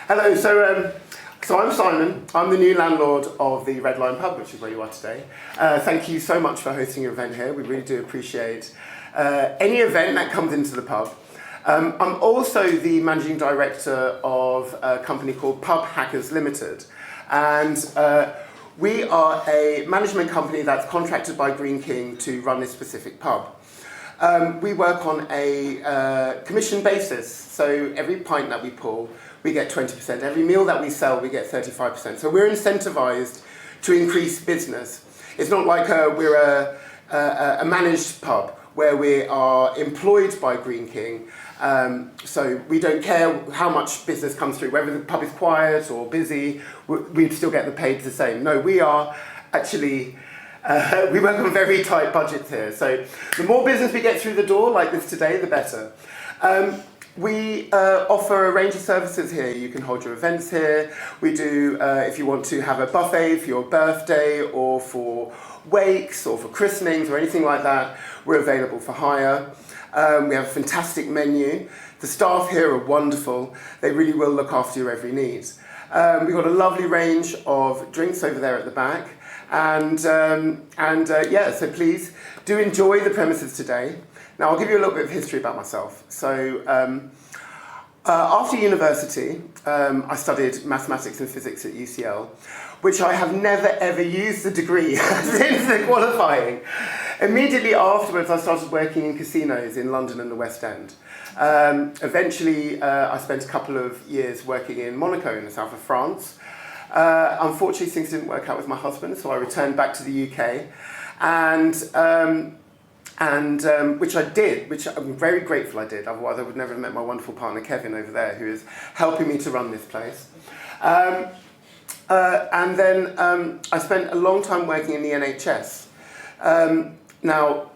Hello, so I'm Simon. I'm the new landlord of the Red Lion Pub, which is where you are today. Thank you so much for hosting your event here. We really do appreciate any event that comes into the pub. I'm also the managing director of a company called Pub Hackers Ltd. And we are a management company that's contracted by Greene King to run this specific pub. We work on a commission basis, so every pint that we pull, we get 20%. Every meal that we sell, we get 35%. So we're incentivised to increase business. It's not like we're a managed pub where we are employed by Greene King. So we don't care how much business comes through, whether the pub is quiet or busy, we'd still get the paid the same. No, we are actually, we work on very tight budgets here. So the more business we get through the door, like this today, the better. We offer a range of services here. You can hold your events here. We do, if you want to have a buffet for your birthday or for wakes or for christenings or anything like that, we're available for hire. We have a fantastic menu. The staff here are wonderful. They really will look after your every need. We've got a lovely range of drinks over there at the back. And yeah, so please do enjoy the premises today. Now, I'll give you a little bit of history about myself. So after university, I studied mathematics and physics at UCL, which I have never ever used the degree since qualifying. Immediately afterwards, I started working in casinos in London and the West End. Eventually, I spent a couple of years working in Monaco in the south of France. Unfortunately, things didn't work out with my husband, so I returned back to the UK, which I did, which I'm very grateful I did. Otherwise, I would never have met my wonderful partner Kevin over there, who is helping me to run this place. And then I spent a long time working in the NHS. Now,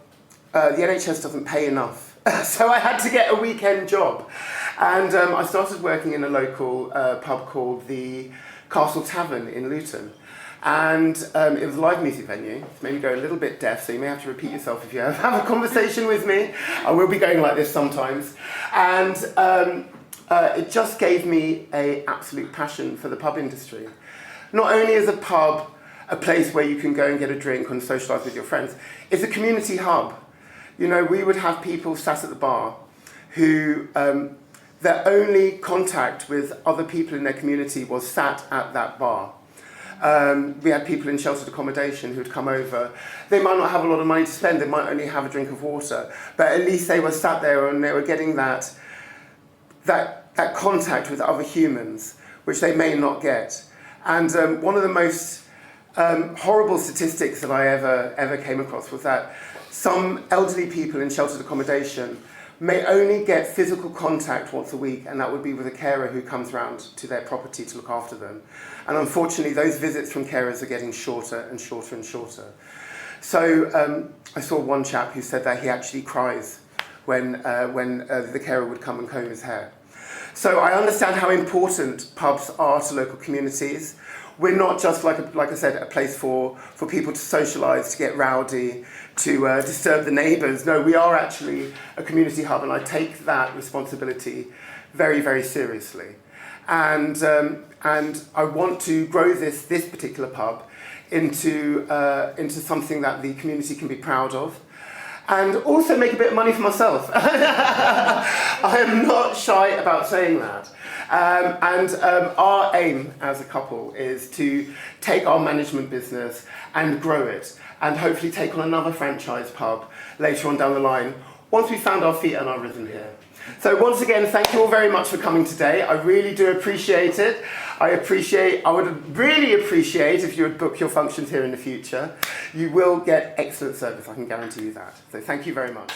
the NHS doesn't pay enough, so I had to get a weekend job. And I started working in a local pub called the Castle Tavern in Luton. And it was a live music venue. It made me go a little bit deaf, so you may have to repeat yourself if you have a conversation with me. I will be going like this sometimes. And it just gave me an absolute passion for the pub industry. Not only is a pub a place where you can go and get a drink and socialise with your friends, it's a community hub. You know, we would have people sat at the bar who their only contact with other people in their community was sat at that bar. We had people in sheltered accommodation who'd come over. They might not have a lot of money to spend, they might only have a drink of water, but at least they were sat there and they were getting that contact with other humans, which they may not get. And one of the most horrible statistics that I ever came across was that some elderly people in sheltered accommodation may only get physical contact once a week, and that would be with a carer who comes round to their property to look after them. And unfortunately, those visits from carers are getting shorter and shorter and shorter. So I saw one chap who said that he actually cries when the carer would come and comb his hair. So I understand how important pubs are to local communities. We're not just, like I said, a place for people to socialise, to get rowdy, to disturb the neighbours. No, we are actually a community hub, and I take that responsibility very, very seriously. And I want to grow this particular pub into something that the community can be proud of, and also make a bit of money for myself. I am not shy about saying that. Our aim as a couple is to take our management business and grow it, and hopefully take on another franchise pub later on down the line, once we've found our feet and our rhythm here. So once again, thank you all very much for coming today. I really do appreciate it. I would really appreciate if you would book your functions here in the future. You will get excellent service, I can guarantee you that. So thank you very much.